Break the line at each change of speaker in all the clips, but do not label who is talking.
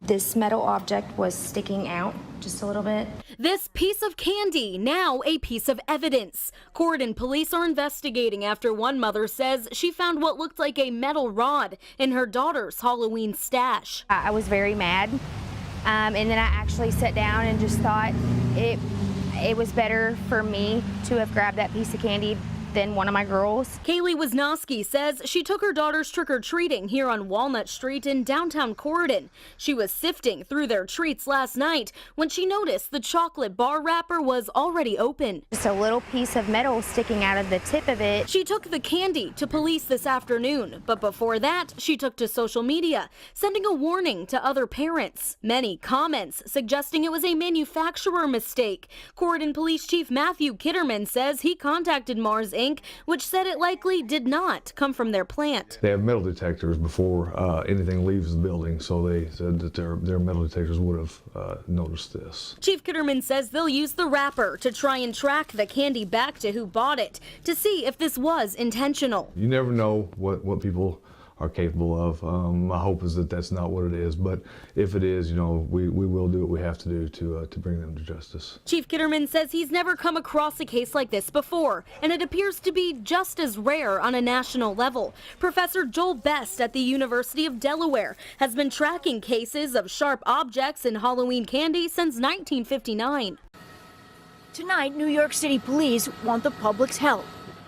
This metal object was sticking out just a little bit.
This piece of candy, now a piece of evidence. Corydon police are investigating after one mother says she found what looked like a metal rod in her daughter's Halloween stash.
I was very mad, and then I actually sat down and just thought it was better for me to have grabbed that piece of candy than one of my girls.
Kaylee Wisnowski says she took her daughters trick-or-treating here on Walnut Street in downtown Corydon. She was sifting through their treats last night when she noticed the chocolate bar wrapper was already open.
Just a little piece of metal sticking out of the tip of it.
She took the candy to police this afternoon, but before that, she took to social media, sending a warning to other parents. Many comments suggesting it was a manufacturer mistake. Corydon Police Chief Matthew Kitterman says he contacted Mars Inc., which said it likely did not come from their plant.
They have metal detectors before anything leaves the building, so they said that their metal detectors would have noticed this.
Chief Kitterman says they'll use the wrapper to try and track the candy back to who bought it to see if this was intentional.
You never know what people are capable of. My hope is that that's not what it is, but if it is, we will do what we have to do to bring them to justice.
Chief Kitterman says he's never come across a case like this before, and it appears to be just as rare on a national level. Professor Joel Best at the University of Delaware has been tracking cases of sharp objects in Halloween candy since 1959.
Tonight, New York City police want the public's help.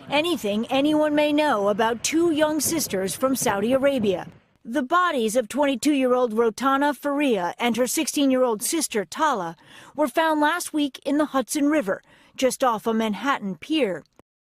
Anything anyone may know about two young sisters from Saudi Arabia. The bodies of 22-year-old Rotana Faria and her 16-year-old sister Tala were found last week in the Hudson River, just off a Manhattan pier,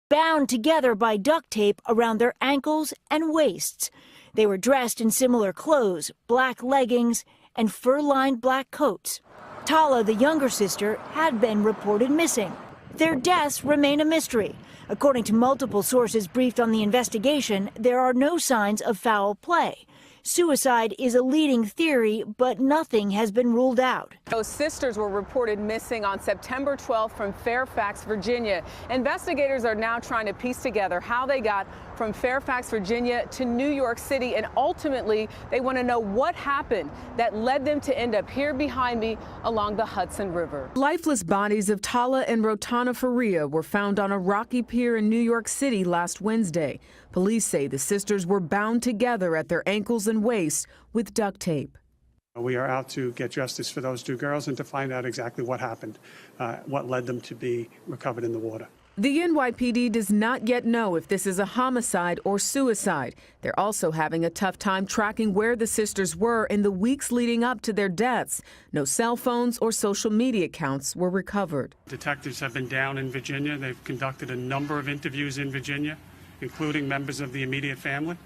bound together by duct tape around their ankles and waists. They were dressed in similar clothes, black leggings, and fur-lined black coats. Tala, the younger sister, had been reported missing. Their deaths remain a mystery. According to multiple sources briefed on the investigation, there are no signs of foul play. Suicide is a leading theory, but nothing has been ruled out.
Those sisters were reported missing on September 12th from Fairfax, Virginia. Investigators are now trying to piece together how they got from Fairfax, Virginia to New York City, and ultimately they want to know what happened that led them to end up here behind me along the Hudson River.
Lifeless bodies of Tala and Rotana Faria were found on a rocky pier in New York City last Wednesday. Police say the sisters were bound together at their ankles and waists with duct tape.
We are out to get justice for those two girls and to find out exactly what happened, what led them to be recovered in the water.
The NYPD does not yet know if this is a homicide or suicide. They're also having a tough time tracking where the sisters were in the weeks leading up to their deaths. No cell phones or social media accounts were recovered.
Detectives have been down in Virginia. They've conducted a number of interviews in Virginia, including members of the immediate family,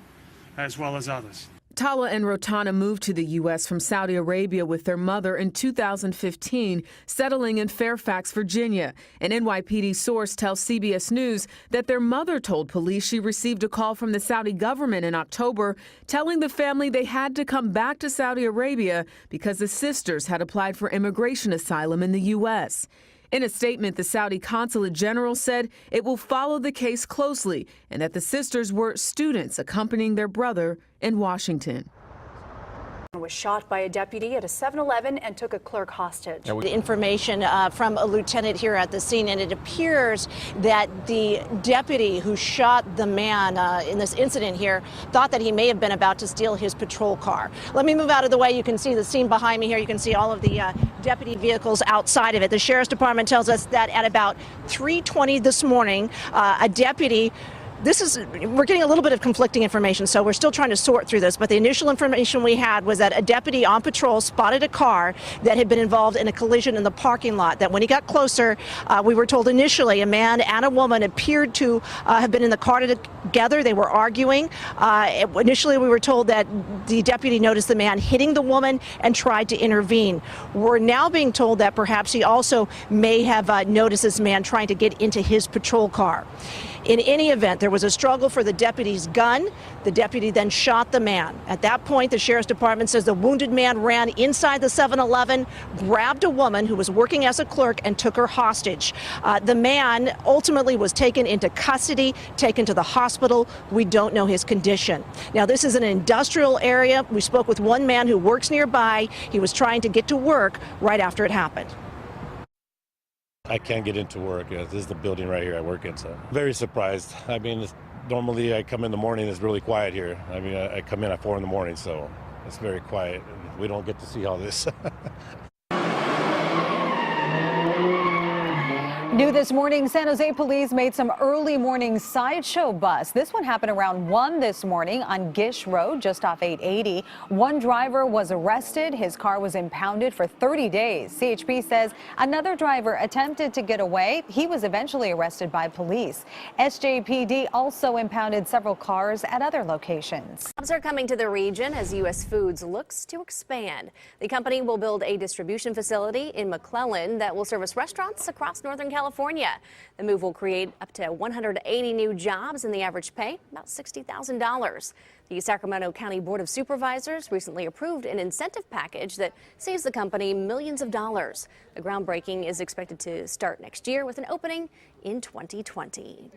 as well as others.
Tala and Rotana moved to the U.S. from Saudi Arabia with their mother in 2015, settling in Fairfax, Virginia. An NYPD source tells CBS News that their mother told police she received a call from the Saudi government in October telling the family they had to come back to Saudi Arabia because the sisters had applied for immigration asylum in the U.S. In a statement, the Saudi Consulate General said it will follow the case closely and that the sisters were students accompanying their brother in Washington.
Was shot by a deputy at a 7-Eleven and took a clerk hostage.
The information from a lieutenant here at the scene, and it appears that the deputy who shot the man in this incident here thought that he may have been about to steal his patrol car. Let me move out of the way. You can see the scene behind me here. You can see all of the deputy vehicles outside of it. The sheriff's department tells us that at about 3:20 this morning, a deputy we're getting a little bit of conflicting information, so we're still trying to sort through this. But the initial information we had was that a deputy on patrol spotted a car that had been involved in a collision in the parking lot. That when he got closer, we were told initially a man and a woman appeared to have been in the car together. They were arguing. Initially, we were told that the deputy noticed the man hitting the woman and tried to intervene. We're now being told that perhaps he also may have noticed this man trying to get into his patrol car. In any event, there was a struggle for the deputy's gun. The deputy then shot the man. At that point, the sheriff's department says the wounded man ran inside the 7-Eleven, grabbed a woman who was working as a clerk, and took her hostage. The man ultimately was taken into custody, taken to the hospital. We don't know his condition. Now, this is an industrial area. We spoke with one man who works nearby. He was trying to get to work right after it happened.
I can't get into work. This is the building right here I work in, so very surprised. I mean, normally I come in the morning, it's really quiet here. I mean, I come in at 4 in the morning, so it's very quiet. We don't get to see all this.
New this morning, San Jose police made some early morning sideshow busts. This one happened around 1 this morning on Gish Road, just off 880. One driver was arrested. His car was impounded for 30 days. CHP says another driver attempted to get away. He was eventually arrested by police. SJPD also impounded several cars at other locations.
Jobs are coming to the region as U.S. Foods looks to expand. The company will build a distribution facility in McClellan that will service restaurants across Northern California. The move will create up to 180 new jobs, and the average pay about $60,000. The Sacramento County Board of Supervisors recently approved an incentive package that saves the company millions of dollars. The groundbreaking is expected to start next year with an opening in 2020.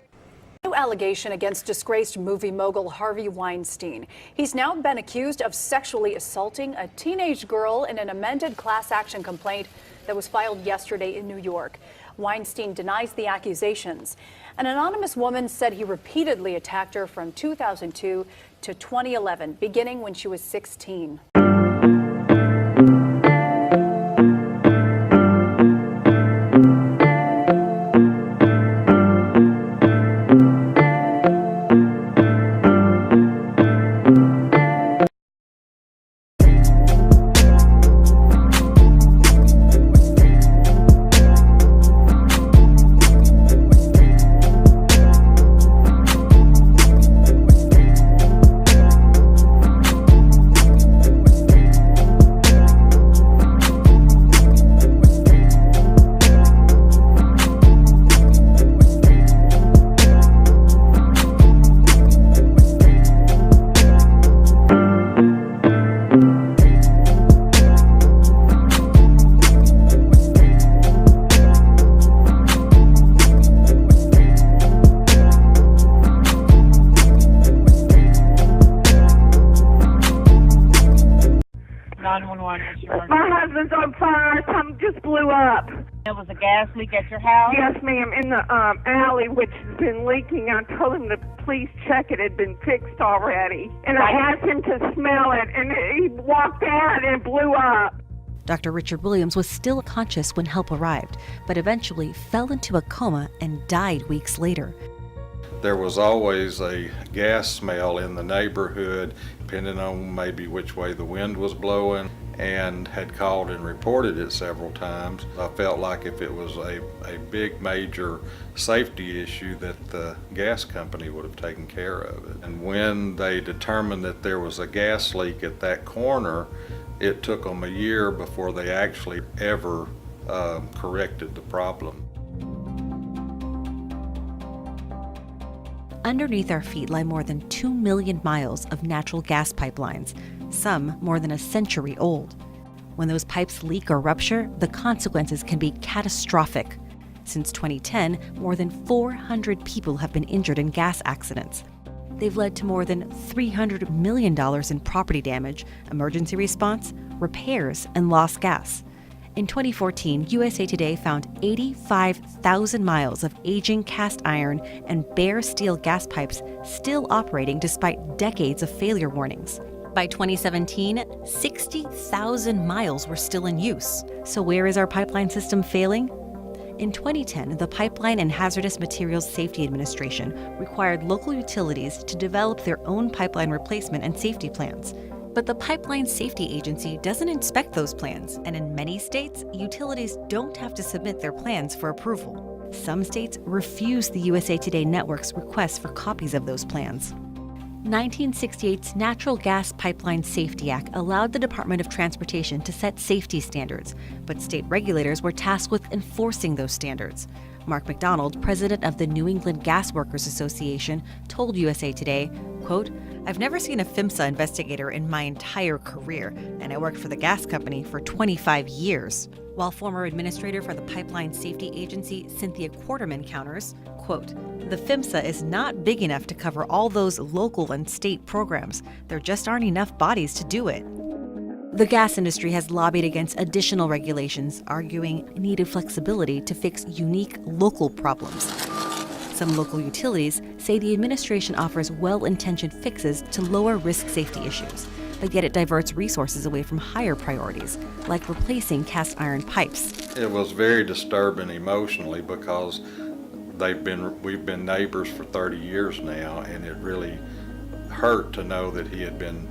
New allegation against disgraced movie mogul Harvey Weinstein. He's now been accused of sexually assaulting a teenage girl in an amended class action complaint that was filed yesterday in New York. Weinstein denies the accusations. An anonymous woman said he repeatedly attacked her from 2002 to 2011, beginning when she was 16.
My husband's on fire. Something just blew up.
There was a gas leak at your house?
Yes, ma'am, in the alley, which has been leaking. I told him to please check it. It had been fixed already. And I asked him to smell it, and he walked out and it blew up.
Dr. Richard Williams was still conscious when help arrived, but eventually fell into a coma and died weeks later.
There was always a gas smell in the neighborhood, depending on maybe which way the wind was blowing, and had called and reported it several times. I felt like if it was a big major safety issue that the gas company would have taken care of it. And when they determined that there was a gas leak at that corner, it took them a year before they actually ever corrected the problem.
Underneath our feet lie more than 2 million miles of natural gas pipelines, some more than a century old. When those pipes leak or rupture, the consequences can be catastrophic. Since 2010, more than 400 people have been injured in gas accidents. They've led to more than $300 million in property damage, emergency response, repairs, and lost gas. In 2014, USA Today found 85,000 miles of aging cast iron and bare steel gas pipes still operating despite decades of failure warnings. By 2017, 60,000 miles were still in use. So where is our pipeline system failing? In 2010, the Pipeline and Hazardous Materials Safety Administration required local utilities to develop their own pipeline replacement and safety plans. But the Pipeline Safety Agency doesn't inspect those plans, and in many states, utilities don't have to submit their plans for approval. Some states refuse the USA Today Network's requests for copies of those plans. 1968's Natural Gas Pipeline Safety Act allowed the Department of Transportation to set safety standards, but state regulators were tasked with enforcing those standards. Mark McDonald, president of the New England Gas Workers Association, told USA Today, quote, "I've never seen a PHMSA investigator in my entire career, and I worked for the gas company for 25 years. While former administrator for the Pipeline Safety Agency, Cynthia Quarterman, counters, quote, "The PHMSA is not big enough to cover all those local and state programs. There just aren't enough bodies to do it." The gas industry has lobbied against additional regulations, arguing needed flexibility to fix unique local problems. Some local utilities say the administration offers well-intentioned fixes to lower risk safety issues, but yet it diverts resources away from higher priorities, like replacing cast iron pipes.
It was very disturbing emotionally because we've been neighbors for 30 years now, and it really hurt to know that he had been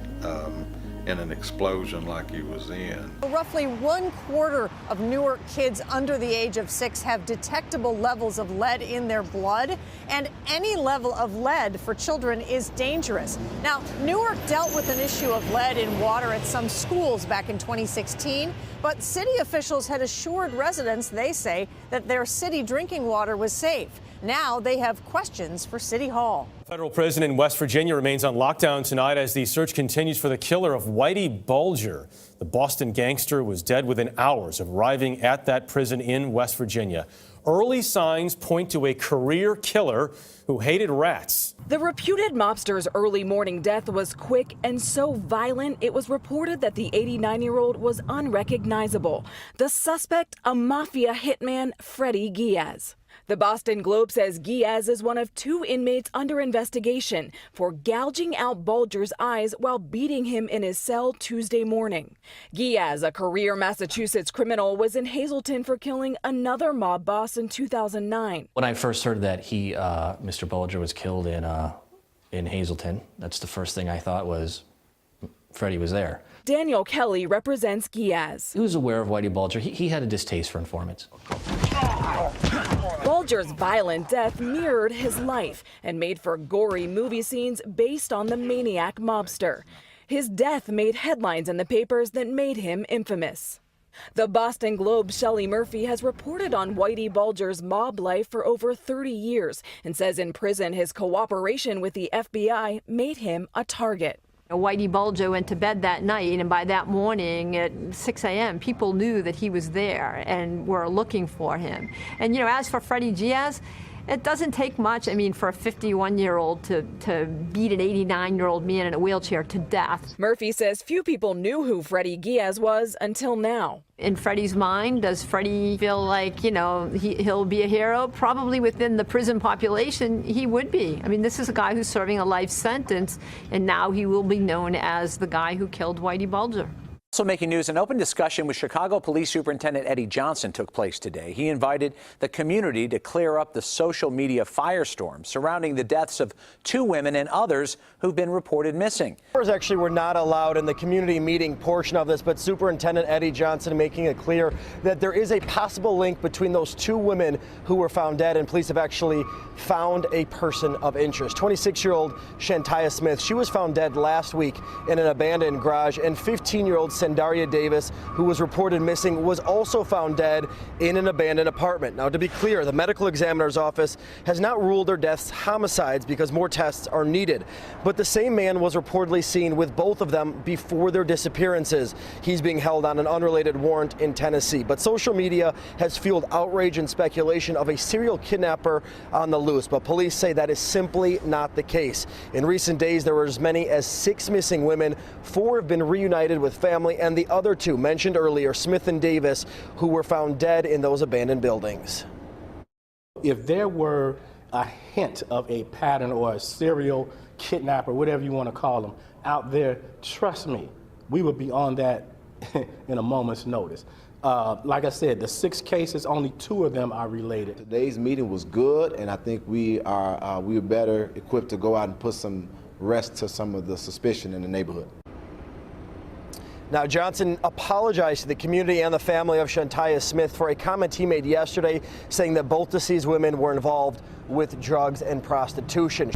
in an explosion like he was in.
Roughly 1/4 of Newark kids under the age of 6 have detectable levels of lead in their blood, and any level of lead for children is dangerous. Now, Newark dealt with an issue of lead in water at some schools back in 2016, but city officials had assured residents, they say, that their city drinking water was safe. Now they have questions for City Hall.
Federal prison in West Virginia remains on lockdown tonight as the search continues for the killer of Whitey Bulger. The Boston gangster was dead within hours of arriving at that prison in West Virginia. Early signs point to a career killer who hated rats.
The reputed mobster's early morning death was quick and so violent it was reported that the 89-year-old was unrecognizable. The suspect, a mafia hitman, Freddie Giaz. The Boston Globe says Giaz is one of 2 inmates under investigation for gouging out Bulger's eyes while beating him in his cell Tuesday morning. Giaz, a career Massachusetts criminal, was in Hazleton for killing another mob boss in 2009.
When I first heard that Mr. Bulger was killed in Hazleton, that's the first thing I thought was Freddie was there.
Daniel Kelly represents Giaz.
He was aware of Whitey Bulger. He had a distaste for informants.
Bulger's violent death mirrored his life and made for gory movie scenes based on the maniac mobster. His death made headlines in the papers that made him infamous. The Boston Globe's Shelley Murphy has reported on Whitey Bulger's mob life for over 30 years and says in prison his cooperation with the FBI made him a target.
Whitey Bulger went to bed that night, and by that morning at 6 a.m., people knew that he was there and were looking for him. And, as for Freddie Giaz, it doesn't take much, for a 51-year-old to beat an 89-year-old man in a wheelchair to death.
Murphy says few people knew who Freddie Giaz was until now.
In Freddie's mind, does Freddie feel like, he'll be a hero? Probably within the prison population, he would be. This is a guy who's serving a life sentence, and now he will be known as the guy who killed Whitey Bulger.
Also making news, an open discussion with Chicago Police Superintendent Eddie Johnson took place today. He invited the community to clear up the social media firestorm surrounding the deaths of 2 women and others who've been reported missing.
Actually were not allowed in the community meeting portion of this, but Superintendent Eddie Johnson making it clear that there is a possible link between those 2 women who were found dead, and police have actually found a person of interest. 26-year-old Shantia Smith, she was found dead last week in an abandoned garage, and 15-year-old Sandaria Davis, who was reported missing, was also found dead in an abandoned apartment. Now, to be clear, the medical examiner's office has not ruled their deaths homicides because more tests are needed. But the same man was reportedly seen with both of them before their disappearances. He's being held on an unrelated warrant in Tennessee. But social media has fueled outrage and speculation of a serial kidnapper on the loose. But police say that is simply not the case. In recent days, there were as many as 6 missing women. 4 have been reunited with family, and the other 2 mentioned earlier, Smith and Davis, who were found dead in those abandoned buildings.
If there were a hint of a pattern or a serial kidnapper, whatever you want to call them, out there, trust me, we would be on that in a moment's notice. Like I said, the 6 cases, only 2 of them are related.
Today's meeting was good, and I think we are better equipped to go out and put some rest to some of the suspicion in the neighborhood.
Now, Johnson apologized to the community and the family of Shantia Smith for a comment he made yesterday saying that both deceased women were involved with drugs and prostitution.